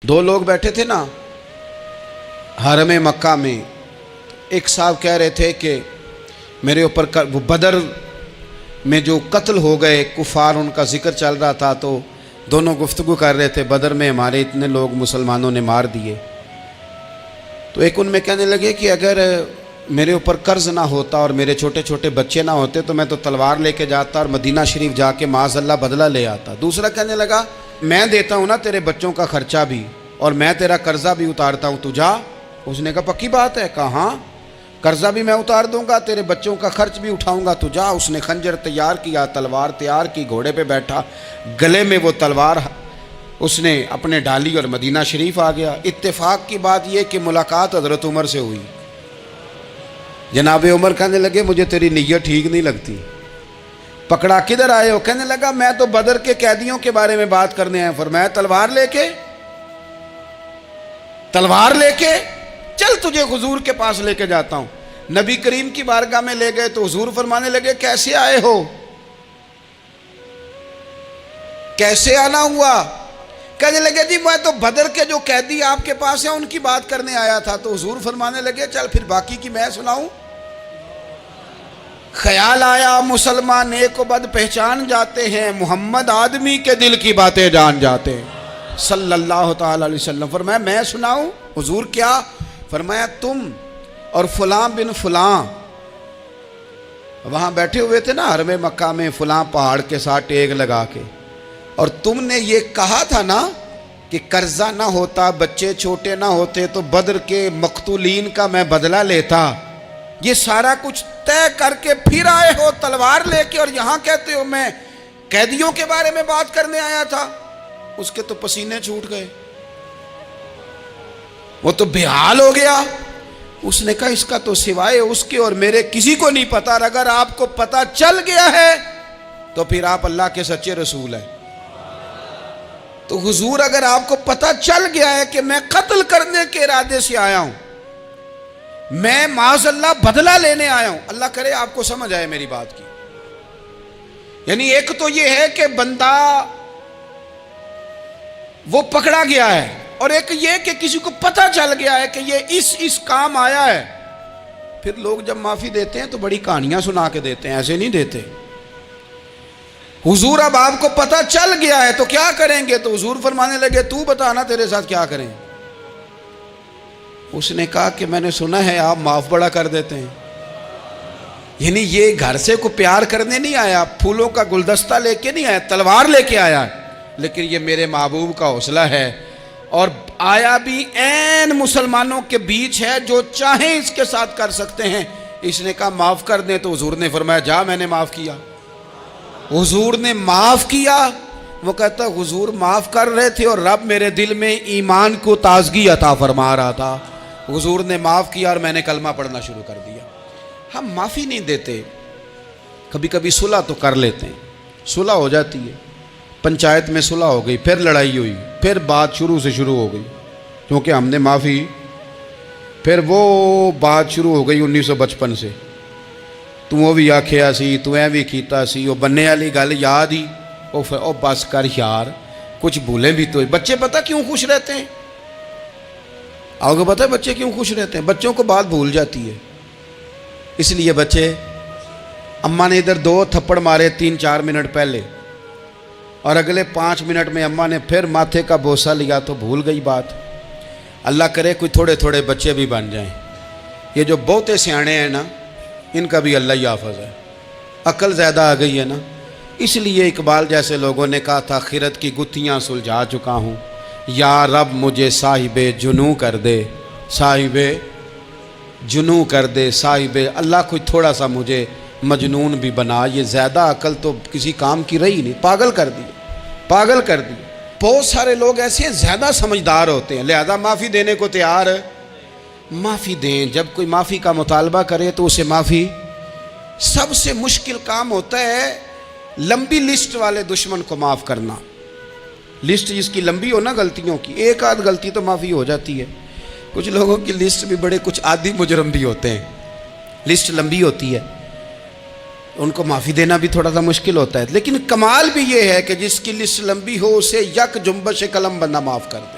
دو لوگ بیٹھے تھے نا حرم مکہ میں. ایک صاحب کہہ رہے تھے کہ میرے اوپر وہ بدر میں جو قتل ہو گئے کفار ان کا ذکر چل رہا تھا، تو دونوں گفتگو کر رہے تھے بدر میں ہمارے اتنے لوگ مسلمانوں نے مار دیے. تو ایک ان میں کہنے لگے کہ اگر میرے اوپر قرض نہ ہوتا اور میرے چھوٹے چھوٹے بچے نہ ہوتے تو میں تو تلوار لے کے جاتا اور مدینہ شریف جا کے معاذ اللہ بدلہ لے آتا. دوسرا کہنے لگا میں دیتا ہوں نا تیرے بچوں کا خرچہ بھی اور میں تیرا قرضہ بھی اتارتا ہوں، تو جا. اس نے کہا پکی بات ہے؟ کہا ہاں، قرضہ بھی میں اتار دوں گا، تیرے بچوں کا خرچ بھی اٹھاؤں گا، تو جا. اس نے خنجر تیار کیا، تلوار تیار کی، گھوڑے پہ بیٹھا، گلے میں وہ تلوار اس نے اپنے ڈالی اور مدینہ شریف آ گیا. اتفاق کی بات یہ کہ ملاقات حضرت عمر سے ہوئی. جناب عمر کہنے لگے مجھے تیری نیت ٹھیک نہیں لگتی. پکڑا کدھر آئے ہو؟ کہنے لگا میں تو بدر کے قیدیوں کے بارے میں بات کرنے آیا. فرمایا تلوار لے کے چل تجھے حضور کے پاس لے کے جاتا ہوں. نبی کریم کی بارگاہ میں لے گئے تو حضور فرمانے لگے کیسے آئے ہو؟ کیسے آنا ہوا؟ کہنے لگے جی میں تو بدر کے جو قیدی آپ کے پاس ہیں ان کی بات کرنے آیا تھا. تو حضور فرمانے لگے چل پھر باقی کی میں سناؤں. خیال آیا مسلمان نیک و بد پہچان جاتے ہیں، محمد آدمی کے دل کی باتیں جان جاتے ہیں صلی اللہ تعالی علیہ وسلم. فرمایا میں سناؤں؟ حضور کیا؟ فرمایا تم اور فلاں بن فلاں وہاں بیٹھے ہوئے تھے نا حرم مکہ میں فلاں پہاڑ کے ساتھ ٹیک لگا کے، اور تم نے یہ کہا تھا نا کہ قرضہ نہ ہوتا، بچے چھوٹے نہ ہوتے تو بدر کے مقتولین کا میں بدلہ لیتا. یہ سارا کچھ طے کر کے پھر آئے ہو تلوار لے کے، اور یہاں کہتے ہو میں قیدیوں کے بارے میں بات کرنے آیا تھا. اس کے تو پسینے چھوٹ گئے، وہ تو بے حال ہو گیا. اس نے کہا اس کا تو سوائے اس کے اور میرے کسی کو نہیں پتا، اور اگر آپ کو پتا چل گیا ہے تو پھر آپ اللہ کے سچے رسول ہیں. تو حضور اگر آپ کو پتا چل گیا ہے کہ میں قتل کرنے کے ارادے سے آیا ہوں، میں معاذ اللہ بدلہ لینے آیا ہوں، اللہ کرے آپ کو سمجھ آئے میری بات کی. یعنی ایک تو یہ ہے کہ بندہ وہ پکڑا گیا ہے، اور ایک یہ کہ کسی کو پتا چل گیا ہے کہ یہ اس کام آیا ہے. پھر لوگ جب معافی دیتے ہیں تو بڑی کہانیاں سنا کے دیتے ہیں، ایسے نہیں دیتے. حضور اب آپ کو پتا چل گیا ہے تو کیا کریں گے؟ تو حضور فرمانے لگے تو بتانا تیرے ساتھ کیا کریں. اس نے کہا کہ میں نے سنا ہے آپ معاف بڑا کر دیتے ہیں. یعنی یہ گھر سے کو پیار کرنے نہیں آیا، پھولوں کا گلدستہ لے کے نہیں آیا، تلوار لے کے آیا، لیکن یہ میرے محبوب کا حوصلہ ہے. اور آیا بھی عین مسلمانوں کے بیچ ہے، جو چاہیں اس کے ساتھ کر سکتے ہیں. اس نے کہا معاف کر دیں، تو حضور نے فرمایا جا میں نے معاف کیا. حضور نے معاف کیا. وہ کہتا حضور معاف کر رہے تھے اور رب میرے دل میں ایمان کو تازگی عطا فرما رہا تھا. حضور نے معاف کیا اور میں نے کلمہ پڑھنا شروع کر دیا. ہم معافی نہیں دیتے، کبھی کبھی صلح تو کر لیتے ہیں، صلح ہو جاتی ہے. پنچایت میں صلح ہو گئی، پھر لڑائی ہوئی، پھر بات شروع سے شروع ہو گئی کیونکہ ہم نے معافی، پھر وہ بات شروع ہو گئی 1955 سے. تو وہ بھی آکھیا سی، تو اے بھی کیتا سی، وہ بننے والی گل یاد ہی، او بس کر یار، کچھ بھولیں بھی تو. بچے پتہ کیوں خوش رہتے ہیں؟ آپ کو پتہ ہے بچے کیوں خوش رہتے ہیں؟ بچوں کو بات بھول جاتی ہے. اس لیے بچے، اماں نے ادھر 2 تھپڑ مارے 3-4 منٹ پہلے، اور اگلے 5 منٹ میں اماں نے پھر ماتھے کا بوسہ لیا تو بھول گئی بات. اللہ کرے کوئی تھوڑے تھوڑے بچے بھی بن جائیں. یہ جو بہتے سیانے ہیں نا، ان کا بھی اللہ ہی حافظ ہے، عقل زیادہ آ گئی ہے نا. اس لیے اقبال جیسے لوگوں نے کہا تھا خرد کی گتھیاں سلجھا چکا ہوں، یا رب مجھے صاحب جنوں کر دے، صاحب جنوں کر دے، صاحب اللہ کوئی تھوڑا سا مجھے مجنون بھی بنا. یہ زیادہ عقل تو کسی کام کی رہی نہیں، پاگل کر دی، پاگل کر دی. بہت سارے لوگ ایسے ہیں زیادہ سمجھدار ہوتے ہیں، لہذا معافی دینے کو تیار معافی دیں. جب کوئی معافی کا مطالبہ کرے تو اسے معافی. سب سے مشکل کام ہوتا ہے لمبی لسٹ والے دشمن کو معاف کرنا. لسٹ جس کی لمبی ہو نا غلطیوں کی، ایک آدھ غلطی تو معافی ہو جاتی ہے. کچھ لوگوں کی لسٹ بھی بڑے، کچھ عادی مجرم بھی ہوتے ہیں، لسٹ لمبی ہوتی ہے، ان کو معافی دینا بھی تھوڑا سا مشکل ہوتا ہے. لیکن کمال بھی یہ ہے کہ جس کی لسٹ لمبی ہو اسے یک جنبش قلم بندہ معاف کر دے.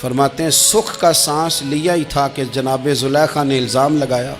فرماتے ہیں سکھ کا سانس لیا ہی تھا کہ جناب زلیخا نے الزام لگایا،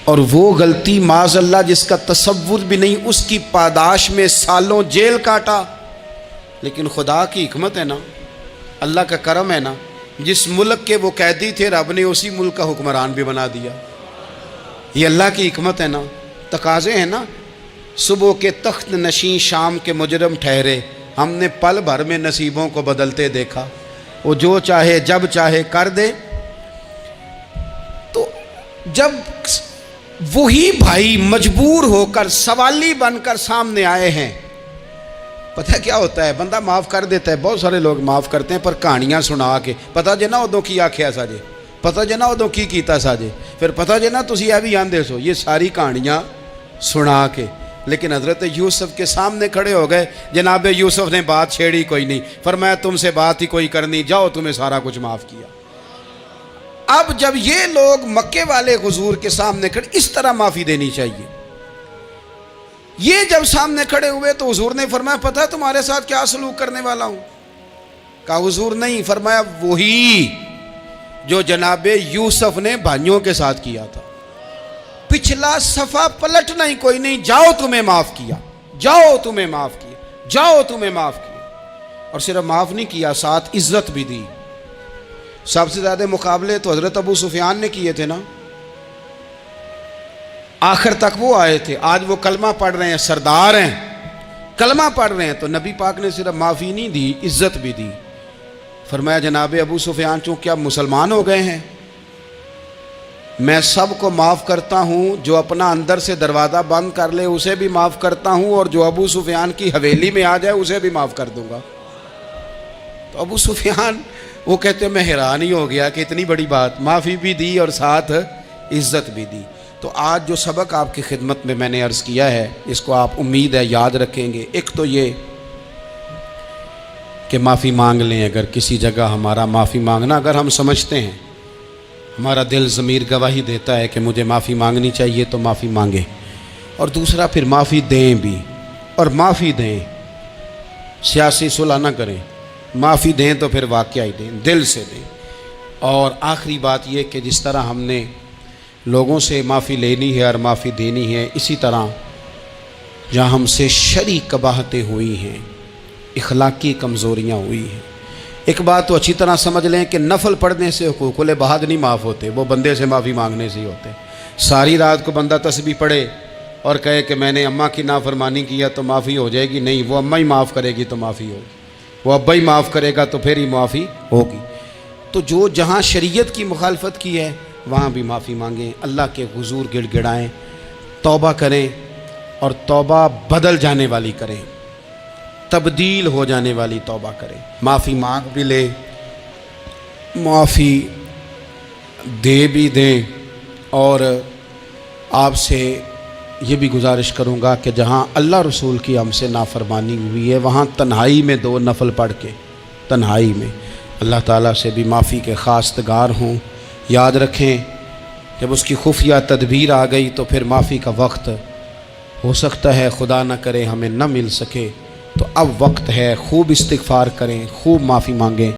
اور وہ غلطی معاذ اللہ جس کا تصور بھی نہیں، اس کی پاداش میں سالوں جیل کاٹا۔ لیکن خدا کی حکمت ہے نا، اللہ کا کرم ہے نا، جس ملک کے وہ قیدی تھے رب نے اسی ملک کا حکمران بھی بنا دیا۔ یہ اللہ کی حکمت ہے نا، تقاضے ہیں نا۔ صبح کے تخت نشین شام کے مجرم ٹھہرے، ہم نے پل بھر میں نصیبوں کو بدلتے دیکھا۔ وہ جو چاہے جب چاہے کر دے۔ تو جب وہی بھائی مجبور ہو کر سوالی بن کر سامنے آئے ہیں، پتہ کیا ہوتا ہے، بندہ معاف کر دیتا ہے، بہت سارے لوگ معاف کرتے ہیں، پر کہانیاں سنا کے پتہ جے نا ادوں کی آکھیا ساجے، پتہ جے نا ادوں کی کیتا ساجے، پھر پتہ جے نا تسی یہ بھی آندے سو، یہ ساری کہانیاں سنا کے۔ لیکن حضرت یوسف کے سامنے کھڑے ہو گئے، جناب یوسف نے بات چھیڑی کوئی نہیں، فرمایا تم سے بات ہی کوئی کرنی، جاؤ تمہیں سارا کچھ معاف کیا۔ اب جب یہ لوگ مکے والے حضور کے سامنے کھڑے، اس طرح معافی دینی چاہیے۔ یہ جب سامنے کھڑے ہوئے تو حضور نے فرمایا پتہ تمہارے ساتھ کیا سلوک کرنے والا ہوں؟ کہا حضور نہیں، فرمایا وہی جو جناب یوسف نے بھائیوں کے ساتھ کیا تھا، پچھلا صفحہ پلٹنا ہی کوئی نہیں، جاؤ تمہیں معاف کیا، جاؤ تمہیں معاف کیا، جاؤ تمہیں معاف کیا۔ اور صرف معاف نہیں کیا، ساتھ عزت بھی دی۔ سب سے زیادہ مقابلے تو حضرت ابو سفیان نے کیے تھے نا، آخر تک وہ آئے تھے، آج وہ کلمہ پڑھ رہے ہیں، سردار ہیں، کلمہ پڑھ رہے ہیں، تو نبی پاک نے صرف معافی نہیں دی، عزت بھی دی۔ فرمایا جناب ابو سفیان چونکہ اب مسلمان ہو گئے ہیں، میں سب کو معاف کرتا ہوں، جو اپنا اندر سے دروازہ بند کر لے اسے بھی معاف کرتا ہوں، اور جو ابو سفیان کی حویلی میں آ جائے اسے بھی معاف کر دوں گا۔ تو ابو سفیان وہ کہتے ہیں میں حیران ہی ہو گیا کہ اتنی بڑی بات، معافی بھی دی اور ساتھ عزت بھی دی۔ تو آج جو سبق آپ کی خدمت میں نے عرض کیا ہے، اس کو آپ امید ہے یاد رکھیں گے۔ ایک تو یہ کہ معافی مانگ لیں، اگر کسی جگہ ہمارا معافی مانگنا اگر ہم سمجھتے ہیں، ہمارا دل ضمیر گواہی دیتا ہے کہ مجھے معافی مانگنی چاہیے تو معافی مانگیں۔ اور دوسرا پھر معافی دیں بھی، اور معافی دیں، سیاسی صلح نہ کریں، معافی دیں تو پھر واقعی دیں، دل سے دیں۔ اور آخری بات یہ کہ جس طرح ہم نے لوگوں سے معافی لینی ہے اور معافی دینی ہے، اسی طرح جہاں ہم سے شرعی قباحتیں ہوئی ہیں، اخلاقی کمزوریاں ہوئی ہیں، ایک بات تو اچھی طرح سمجھ لیں کہ نفل پڑھنے سے حقوق العباد نہیں معاف ہوتے، وہ بندے سے معافی مانگنے سے ہی ہوتے۔ ساری رات کو بندہ تسبیح پڑھے اور کہے کہ میں نے اماں کی نافرمانی کیا تو معافی ہو جائے گی، نہیں، وہ اماں ہی معاف کرے گی تو معافی ہوگی، وہ ابا ہی معاف کرے گا تو پھر ہی معافی ہوگی۔ تو جو جہاں شریعت کی مخالفت کی ہے وہاں بھی معافی مانگیں، اللہ کے حضور گڑ گڑائیں، توبہ کریں، اور توبہ بدل جانے والی کریں، تبدیل ہو جانے والی توبہ کریں۔ معافی مانگ بھی لیں، معافی دے بھی دیں۔ اور آپ سے یہ بھی گزارش کروں گا کہ جہاں اللہ رسول کی ہم سے نافرمانی ہوئی ہے وہاں تنہائی میں 2 نفل پڑھ کے، تنہائی میں اللہ تعالیٰ سے بھی معافی کے خواستگار ہوں۔ یاد رکھیں جب اس کی خفیہ تدبیر آ گئی تو پھر معافی کا وقت ہو سکتا ہے خدا نہ کرے ہمیں نہ مل سکے، تو اب وقت ہے، خوب استغفار کریں، خوب معافی مانگیں۔